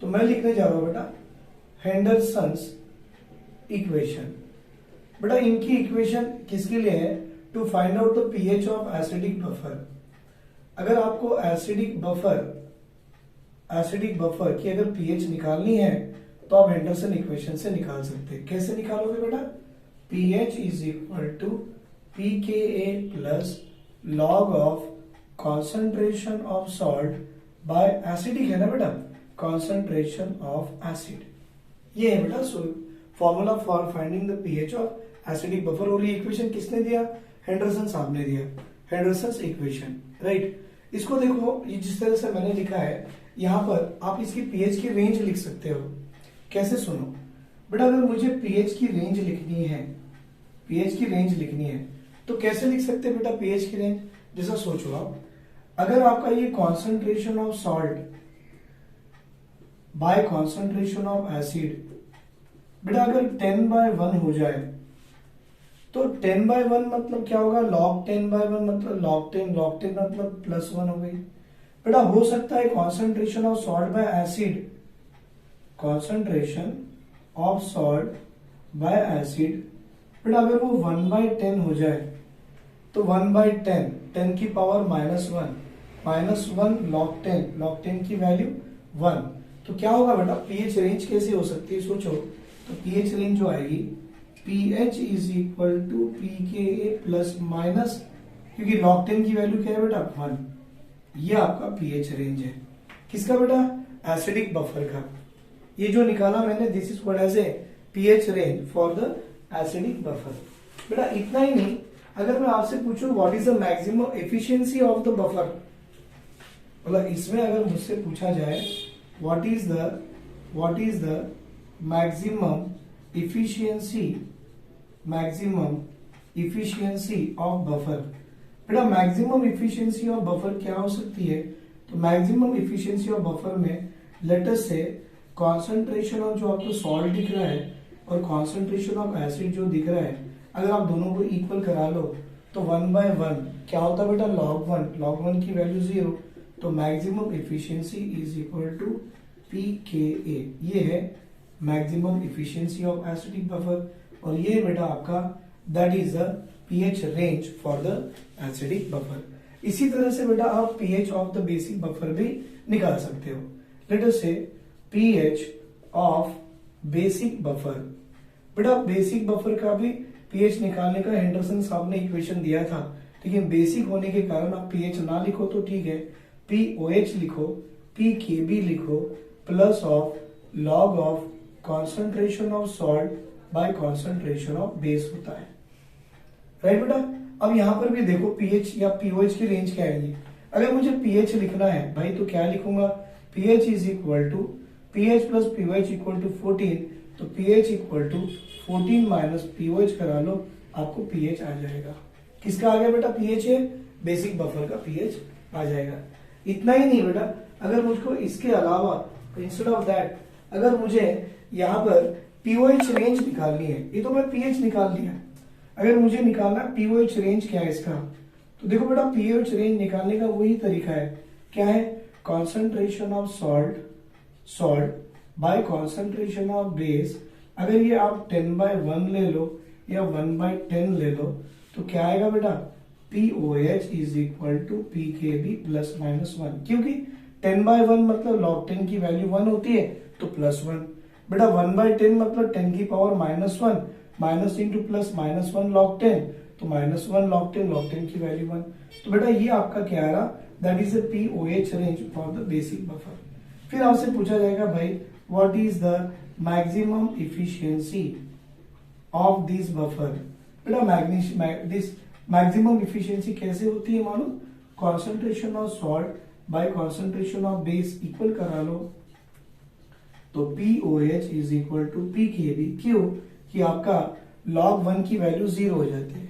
तो मैं लिखने जा रहा हूं बेटा हेंडरसन्स इक्वेशन। बेटा इनकी इक्वेशन किसके लिए है, to find out the pH of acidic buffer. अगर आपको एसिडिक बफर की अगर पीएच निकालनी है तो आप हेंडरसन इक्वेशन से निकाल सकते हैं। कैसे निकालोगे बेटा, pH is equal to pKa plus log of concentration of salt by acidic है ना बेटा, कॉन्सेंट्रेशन ऑफ एसिड। ये है बेटा formula for finding the pH of acidic buffer. और ये इक्वेशन किसने दिया, हेंडरसन साहब ने दिया, हेंडरसन इक्वेशन। राइट। इसको देखो, ये जिस तरह से मैंने लिखा है यहाँ पर, आप इसकी पीएच की रेंज लिख सकते हो। कैसे, सुनो बेटा, अगर मुझे पीएच की रेंज लिखनी है, पीएच की रेंज लिखनी है तो कैसे लिख सकते हैं बेटा पीएच की रेंज? जैसा सोचो आप, अगर आपका ये concentration of salt by concentration of acid बेटा अगर 10/1 हो जाए तो 10/1 मतलब क्या होगा? log 10/1 मतलब log 10 मतलब +1 हो गई। बेटा हो सकता है concentration of salt bye acid, concentration of salt bye acid बेटा अगर वो 1/10 हो जाए तो 1/10, 10 की पावर -1 log 10 की वैल्यू 1। तो क्या होगा बेटा, पीएच रेंज कैसे हो सकती है? सोचो, तो पीएच रेंज जो आएगी, pH is equal to pKa plus minus, क्योंकि log 10 की वैल्यू क्या है बेटा? 1। ये आपका पीएच रेंज है। किसका बेटा? एसिडिक बफर का। ये जो निकाला मैंने, this is called as a pH range for the acidic buffer. बेटा इतना ही नहीं, अगर मैं आपसे पूछूं what is the maximum efficiency of the buffer, मतलब इसमें अगर मुझसे पूछा जाए what is the maximum efficiency of buffer, बेटा मैक्सिमम इफिशियंसी ऑफ बफर क्या हो सकती है? तो मैक्सिमम इफिशियंसी ऑफ बफर में let us say concentration of जो आपको सॉल्ट दिख रहा है और कॉन्सेंट्रेशन ऑफ एसिड जो दिख रहा है, अगर आप दोनों को इक्वल करा लो तो 1/1 क्या होता है बेटा? log 1 की वैल्यू 0, तो maximum efficiency is equal to pKa। ये है maximum efficiency of acidic buffer, और ये बेटा आपका that is the pH range for the acidic buffer. इसी तरह से बेटा आप pH of the basic buffer भी निकाल सकते हो। Let us say pH of basic buffer, बेटा बेसिक बफर का भी पीएच निकालने का हेंडरसन साहब ने इक्वेशन दिया था, लेकिन बेसिक होने के कारण आप पीएच ना लिखो तो ठीक है, पीओएच लिखो, पीकेबी लिखो, plus of log of concentration of salt by concentration of base होता है। राइट बेटा, अब यहां पर भी देखो पीएच या पीओएच की रेंज क्या आएगी। अगर मुझे पीएच लिखना है भाई तो क्या लिखूंगा? PH is equal to pH plus pOH equal to 14, तो pH equal to 14 minus pOH करा लो, आपको पीएच आ जाएगा। किसका आ गया बेटा? पीएच है बेसिक बफर का पीएच आ जाएगा। इतना ही नहीं बेटा, अगर मुझको इसके अलावा इंस्टेड ऑफ दैट अगर मुझे यहाँ पर पीओएच रेंज निकालनी है, ये तो मैं पीएच निकाल लिया, अगर मुझे निकालना पीओएच रेंज क्या है इसका, तो देखो बेटा पीओएच रेंज निकालने का वही तरीका है, क्या है? Concentration of salt by concentration of base. अगर ये आप 10/1 ले लो या 1/10 ले लो तो क्या आएगा बेटा? POH is equal to pKb plus -1, क्योंकि 10/1 मतलब log 10 की वैल्यू 1 होती है तो +1। बेटा 1/10 मतलब 10 की power -1, minus into plus -1 log 10, तो -1 log 10 की वैल्यू 1। तो बेटा ये आपका क्या आ रहा? That is the pOH range for the basic buffer. फिर आपसे पूछा जाएगा भाई what is the maximum efficiency of this buffer. बेटा दिस मैक्सिमम इफिशियंसी कैसे होती है मालूम? Concentration of salt by concentration of base equal करा लो, तो pOH is equal to pKb. क्यों? कि आपका log 1 की वैल्यू 0 हो जाती है।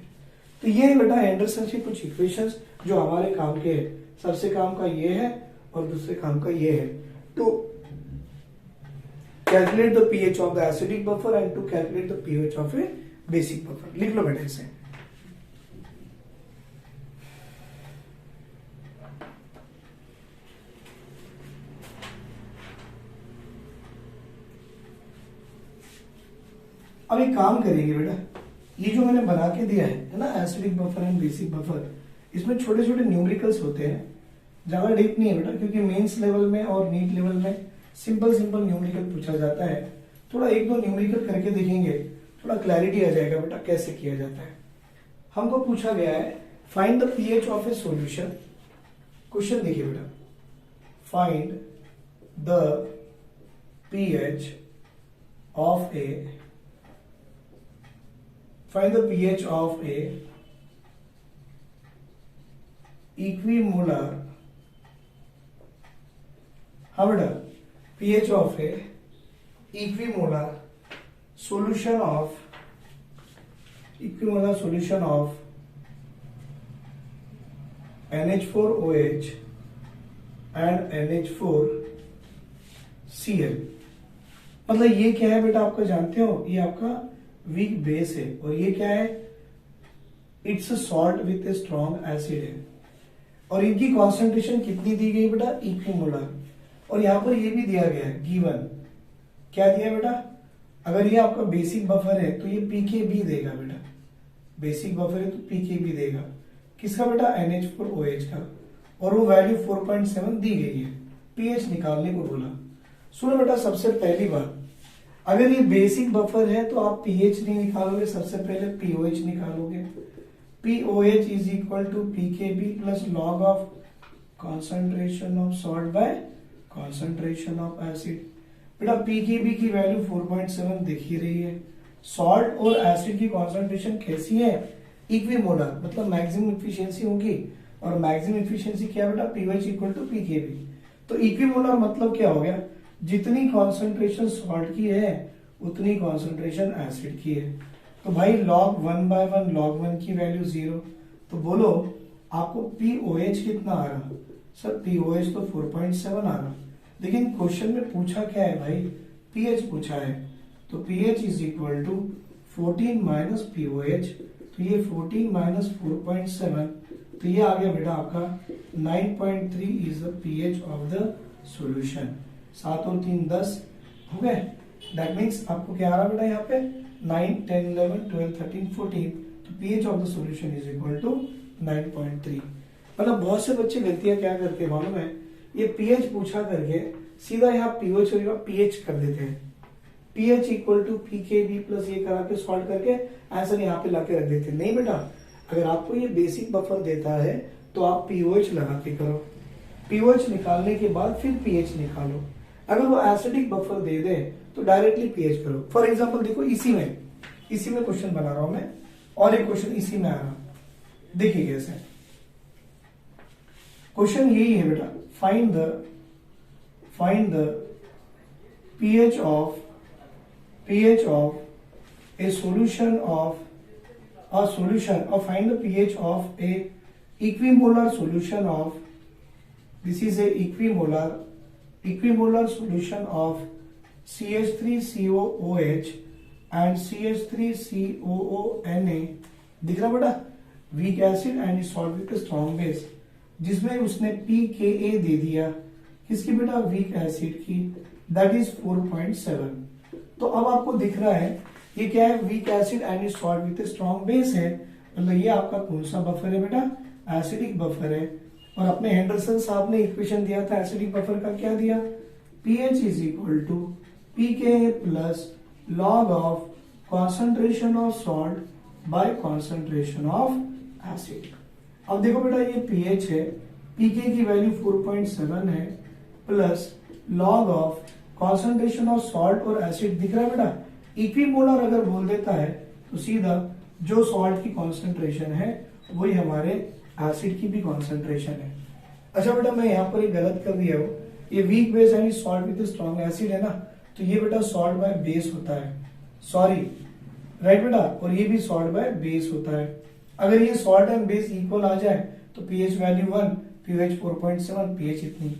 तो ये बेटा एंडरसन के कुछ इक्वेशंस जो हमारे काम के है, सबसे काम का ये है और दूसरे काम का ये है। तो calculate the pH of the acidic buffer and to calculate the pH of a basic buffer. लिख लो बेटा इसे। अब एक काम करेंगे बेटा, ये जो मैंने बना के दिया है ना acidic buffer and basic buffer, इसमें छोटे छोटे न्यूमेरिकल्स होते हैं, ज्यादा डीप नहीं है बेटा, क्योंकि मेंस लेवल में और नीट लेवल में सिंपल न्यूमेरिकल पूछा जाता है। थोड़ा 1-2 न्यूमेरिकल करके देखेंगे, थोड़ा क्लैरिटी आ जाएगा बेटा कैसे किया जाता है। हमको पूछा गया है find the pH of A solution. Question देखिए बेटा, find the pH of A find the pH of a equimolar, how better, pH of a equimolar solution of NH4OH and NH4Cl। मतलब ये क्या है बेटा, आपका जानते हो, ये आपका वीक बेस है और ये क्या है, it's salt with a strong acid है। और इनकी कॉन्सेंट्रेशन कितनी दी गई बेटा, इक्विमोलर। और यहां पर ये भी दिया गया है गिवन, क्या दिया बेटा, अगर ये आपका बेसिक बफर है तो ये पीकेबी देगा बेटा, बेसिक बफर है तो पीकेबी देगा, किसका बेटा, NH4OH का, और वो वैल्यू 4.7 दी गई है, पीएच निकालने को बोला। सुनो बेटा, सबसे पहली बात, अगर ये बेसिक बफर है तो आप पीएच नहीं निकालोगे, सबसे पहले पीओएच निकालोगे। POH is equal to pKb plus log of concentration of salt by concentration of acid. बेटा पीकेबी की वैल्यू 4.7 दिख ही रही है, सॉल्ट और एसिड की कॉन्सेंट्रेशन कैसी है, इक्विमोलर, मतलब मैक्सिमम एफिशिएंसी होगी, और मैक्सिमम एफिशिएंसी क्या बेटा, पीओएच इक्वल टू पीकेबी। तो इक्विमोलर मतलब क्या हो गया, जितनी कॉन्सेंट्रेशन सॉल्ट की है उतनी कॉन्सेंट्रेशन एसिड की है। तो भाई log 1/1 log 1 की वैल्यू 0, तो बोलो आपको पीओएच कितना आ रहा, सर पीओएच तो 4.7 आ रहा, लेकिन क्वेश्चन में पूछा क्या है भाई, पीएच पूछा है, तो pH is equal to 14 minus pOH, तो ये 14 माइनस 4.7, तो ये आ गया बेटा आपका 9.3 is the pH of the solution. 7 और 3 10 हो गए, दैट मीन्स आपको क्या आ रहा बेटा यहाँ पे 9, 10, 11, 12, 13, 14, तो pH of the solution is equal to 9.3। मतलब बहुत से बच्चे गलतियां क्या करते हैं मालूम है, ये पीएच पूछा करके सीधा यहाँ पीओएच और पीएच कर देते हैं, pH equal to pKb plus ये करा के सॉल्व करके आंसर यहाँ पे लाके रख देते हैं। नहीं बेटा, अगर आपको ये बेसिक बफर देता है तो आप पीओएच लगा के करो, पीओएच निकालने के बाद फिर पीएच निकालो। अगर वो एसिडिक बफर दे दे तो डायरेक्टली पीएच करो। फॉर एग्जांपल देखो, इसी में क्वेश्चन बना रहा हूं मैं, और एक क्वेश्चन इसी में आ रहा, देखिए कैसे क्वेश्चन यही है बेटा, find the pH of a solution of or find the pH of a equimolar solution of, this is a equimolar solution of CH3COOH and CH3COONA, दिख रहा बेटा, weak acid and salt with strong base, जिसमें उसने pKa दे दिया, किसकी बेटा, वीक एसिड की, दैट इज 4.7। तो अब आपको दिख रहा है ये क्या है, weak acid and salt with strong base है, मतलब ये आपका कौन सा बफर है बेटा, एसिडिक बफर है। और अपने हेंडरसन साहब ने इक्वेशन दिया था एसिडिक बफर का, क्या दिया, pH is equal to pK plus log of concentration of salt by concentration of acid. अब देखो बेटा ये पीएच है, पीके की वैल्यू 4.7 है, plus log of concentration of salt और एसिड दिख रहा है बेटा, इक्विमोलर अगर बोल देता है तो सीधा जो सॉल्ट की कॉन्सेंट्रेशन है वही हमारे एसिड की भी कॉन्सेंट्रेशन है। अच्छा बेटा मैं यहाँ पर एक गलत कर दिया हूँ, ये वीक बेस यानी सॉल्ट विद स्ट्रॉन्ग एसिड है ना, तो ये बेटा सॉल्ट बाय बेस होता है, सॉरी राइट बेटा, और ये भी सॉल्ट बाय बेस होता है। अगर ये सॉल्ट एंड बेस इक्वल आ जाए तो पीएच वैल्यू 1, पीएच 4.7, पीएच इतनी।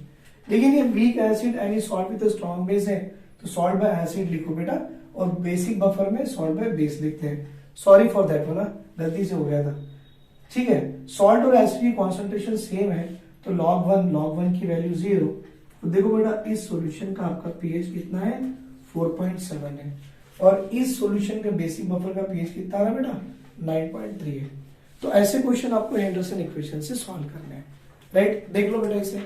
लेकिन ये weak acid and salt with strong base है तो सॉल्ट बाय एसिड लिखो बेटा, और बेसिक बफर में सॉल्ट बाय बेस लिखते हैं। सॉरी फॉर दैट ना, गलती से हो गया था, ठीक है। सॉल्ट और एसिड की कॉन्सेंट्रेशन सेम है तो log 1 की वैल्यू 0, तो देखो बेटा इस सॉल्यूशन का आपका पीएच कितना है, 4.7 है, और इस सॉल्यूशन का बेसिक बफर का पीएच कितना है बेटा, 9.3 है। तो ऐसे क्वेश्चन आपको हेंडरसन इक्वेशन से सॉल्व करने हैं, राइट। देख लो बेटा इसे,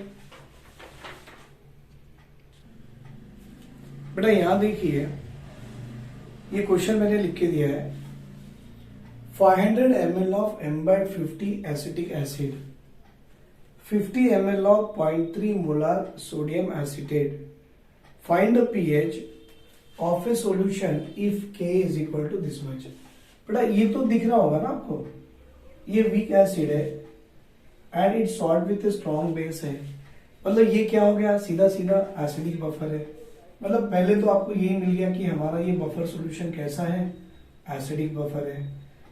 बेटा यहां देखिए ये क्वेश्चन मैंने लिख के दिया है, 500 ml of M/50 acetic acid, 50 ml of 0.3 molar sodium acetate, find the pH of a solution if K is equal to this much। बेटा ये तो दिख रहा होगा ना आपको, ये वीक एसिड है and it salt with strong base है, मतलब ये क्या हो गया, सीधा सीधा एसिडिक बफर है। मतलब पहले तो आपको यही मिल गया कि हमारा ये बफर सॉल्यूशन कैसा है, एसिडिक बफर है।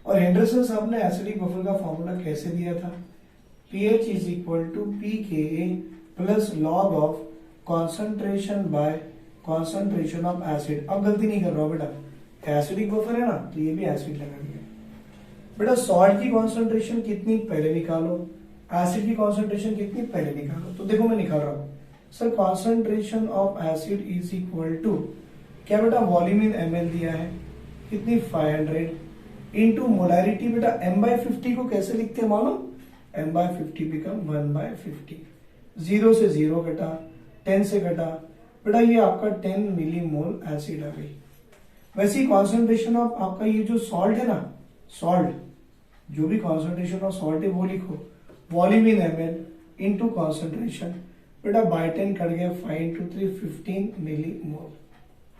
और हेंडरसन साहब ने एसिडिक बफर का फॉर्मूला कैसे दिया था, pH is equal to pKa plus log of concentration by concentration of acid. अब गलती नहीं कर रहा हूं बेटा, एसिडिक बफर है ना, तो ये भी एसिड लगा दिया। बेटा सॉल्ट की कॉन्सेंट्रेशन कितनी पहले निकालो, एसिड की कॉन्सेंट्रेशन कितनी पहले निकालो। तो देखो मैं निकाल रहा हूं sir, concentration of acid is equal to क्या बेटा, वॉल्यूम इन ml दिया है कितनी 500 इंटू मोलैरिटी। बेटा m/50 को कैसे लिखते हैं मालूम, m/50 बिकम 1/50। 0 से 0 कटा, 10 से कटा, बेटा ये आपका 10 मिलीमोल एसिड आ गई। वैसे ही कॉन्सेंट्रेशन ऑफ आपका ये जो सॉल्ट है ना, सॉल्ट जो भी कॉन्सेंट्रेशन ऑफ सॉल्ट है वो लिखो, वॉल्यूम इन ml इंटू कॉन्सेंट्रेशन। बेटा बाय 10 कट गया, 5 इंटू 3 15 मिलीमोल।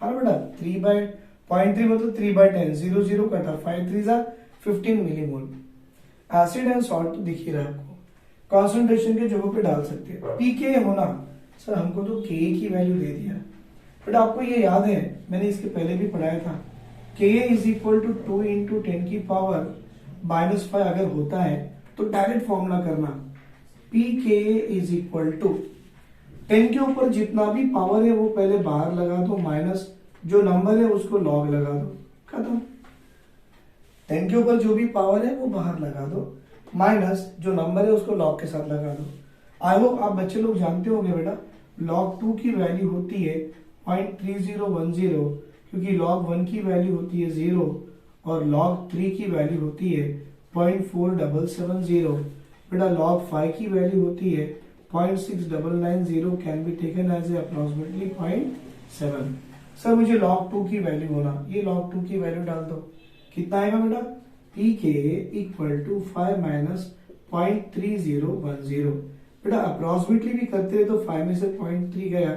हाँ बेटा 3/0.3 मतलब 3/10, 0 0 कटा, 5 3 15 मिलीमोल। एसिड एंड सॉल्ट तो दिख ही रहा है आपको, कॉन्सेंट्रेशन के जगह पे डाल सकते हैं। पीके होना सर, हमको तो के की वैल्यू दे दिया, बट आपको ये याद है मैंने इसके पहले भी पढ़ाया था, के इज इक्वल टू 2 इंटू 10 की पावर -5 अगर होता है तो डायरेक्ट फॉर्मूला करना, पी के इज इक्वल टू 10 के ऊपर जितना भी पावर है वो पहले बाहर लगा दो, माइनस जो नंबर है उसको लॉग लगा दो, खत्म। 10 के ऊपर जो भी पावर है वो बाहर लगा दो, माइनस जो नंबर है उसको लॉग के साथ लगा दो। आई होप आप बच्चे लोग जानते होंगे बेटा, log 2 की वैल्यू होती है 0.3010, क्योंकि log 1 की वैल्यू होती है 0 और log 3 की वैल्यू होती है 0.4770। बेटा log 5 की वैल्यू होती है 0.6990, can be taken as a approximately 0.7। Sir मुझे log 2 की वैल्यू होना, ये log 2 की वैल्यू डाल दो, कितना आएगा बेटा, पी के इक्वल टू 5 माइनस 0.3010। बेटा अप्रोक्सीमेटली भी करते हैं तो 5 में से 0.3 गया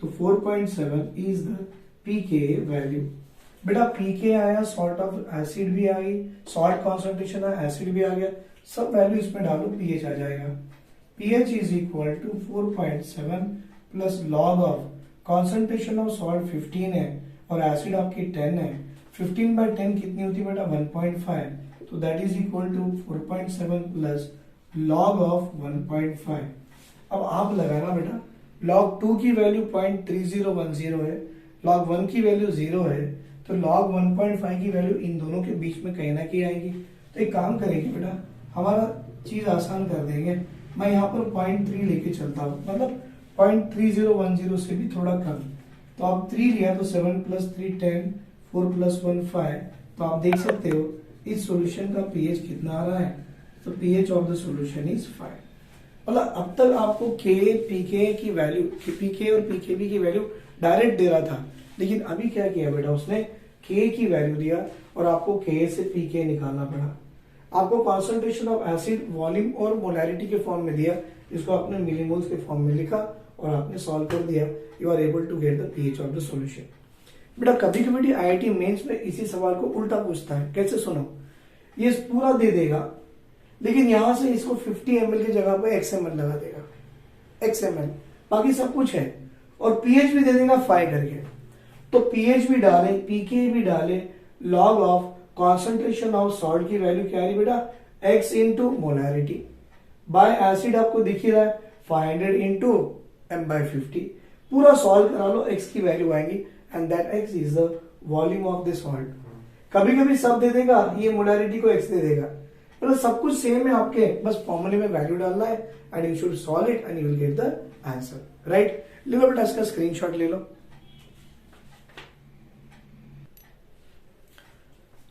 तो 4.7 इज द पीके वैल्यू। बेटा पीके आया, सॉल्ट ऑफ एसिड भी आ गई, सॉल्ट कॉन्सेंट्रेशन है, एसिड भी आ गया, सब वैल्यू इसमें डालो, पीएच आ जाएगा। PH is equal to 4.7 plus log of concentration of salt 15 है और एसिड आपकी 10 है, 15/10 कितनी होती है बेटा 1.5, तो that is equal to 4.7 plus log of 1.5। अब आप लगाना बेटा, log 2 की वैल्यू 0.3010 है, log 1 की वैल्यू 0 है, तो log 1.5 की वैल्यू इन दोनों के बीच में कहीं ना कहीं आएगी। तो एक काम करेंगे बेटा, हमारा चीज आसान कर देंगे, मैं यहाँ पर 0.3 लेके चलता हूँ, मतलब 0.3010 से भी थोड़ा कम, तो आप 3 लिया तो 7 + 3 10, 4 + 1 5, तो आप देख सकते हो इस सॉल्यूशन का पीएच कितना आ रहा है, तो pH of the solution is 5। मतलब अब तक आपको के पीके की वैल्यू, पीके और पीकेबी की वैल्यू डायरेक्ट दे रहा था, लेकिन अभी क्या किया बेटा, उसने के की वैल्यू दिया और आपको के से पीके निकालना पड़ा। आपको कॉन्सेंट्रेशन ऑफ एसिड वॉल्यूम और मोलैरिटी के फॉर्म में दिया, इसको आपने मिलीमोल्स के फॉर्म में लिखा और आपने सॉल्व कर दिया, you are able to get the pH of the solution. बेटा कभी कभी आईआईटी मेंस में इसी सवाल को उल्टा पूछता है, कैसे सुनो, ये पूरा दे देगा लेकिन यहां से इसको 50 ml की जगह पे XML लगा देगा, XML, बाकी सब कुछ है, और पीएच भी दे देगा 5 करके, तो पीएच भी डाले, पीके भी डाले, log of concentration of salt की वैल्यू क्या है बेटा, x into molarity bye acid आपको दिख ही रहा है 500 इंटू m/50, पूरा सॉल्व करा लो, x की वैल्यू आएगी and that x is the volume of the salt. कभी कभी सब दे देगा, ये मोलैरिटी को x दे देगा, मतलब सब कुछ सेम है आपके, बस फॉर्मूले में वैल्यू डालना है and you should solve it and you will get the answer, right. ले लो बेटा इसका स्क्रीनशॉट ले लो।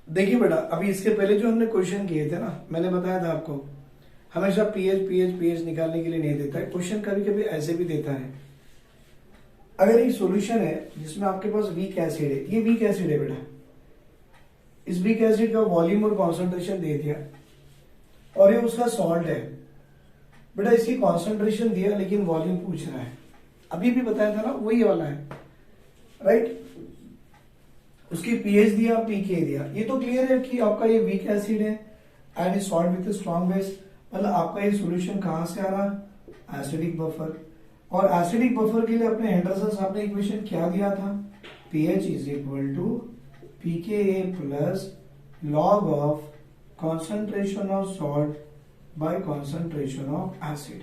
देखिए बेटा अभी इसके पहले जो हमने क्वेश्चन किए थे ना, मैंने बताया था आपको हमेशा पीएच निकालने के लिए नहीं देता है, क्वेश्चन कभी कभी ऐसे भी देता है। अगर एक सॉल्यूशन है जिसमें आपके पास वीक एसिड है, ये वीक एसिड है बेटा, इस वीक एसिड का वॉल्यूम और कॉन्सेंट्रेशन दे दिया और ये उसका सॉल्ट है बेटा, इसकी कॉन्सेंट्रेशन दिया लेकिन वॉल्यूम पूछ रहा है, अभी भी बताया था ना वही वाला है, राइट। उसकी पीएच दिया, पीके दिया, ये तो क्लियर है कि आपका ये वीक एसिड है and is salt with strong base. मतलब आपका ये सॉल्यूशन कहां से आ रहा है, एसिडिक बफर। और एसिडिक बफर के लिए अपने हेंडरसन साहब ने इक्वेशन क्या दिया था, pH is equal to pKa plus log of concentration of salt by concentration of acid.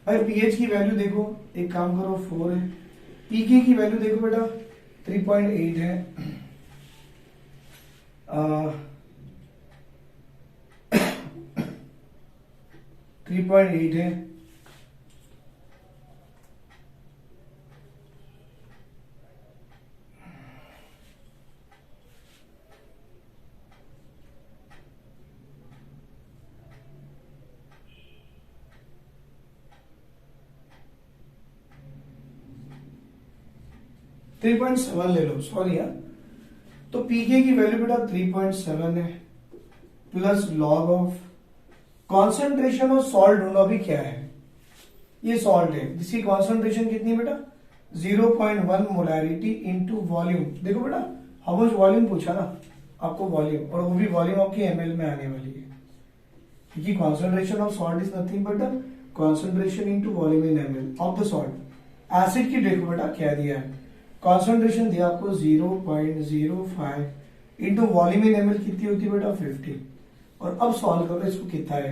भाई pH की वैल्यू देखो, एक काम करो 4 है, pK की वैल्यू देखो बेटा 3.8 है, 3.8 है, थ्री पॉइंट सेवन ले लो, सॉरी यार। तो पीके की वैल्यू बेटा 3.7 है plus log of concentration of salt ढूंढो अभी क्या है, ये सॉल्ट है जिसकी कॉन्सेंट्रेशन कितनी है बेटा 0.1 मोलैरिटी इनटू वॉल्यूम। देखो बेटा हाउ मच वॉल्यूम पूछा ना आपको, वॉल्यूम, और वो भी वॉल्यूम आपकी एमएल में आने वाली है, क्योंकि concentration of salt is nothing but concentration into volume in ML of the salt. Acid की देखो बेटा क्या दिया है, कॉन्सेंट्रेशन दिया आपको 0.05 इंटू वॉल्यूम इन एमएल कितनी होती है बेटा 50। और अब सॉल्व करो इसको कितना है।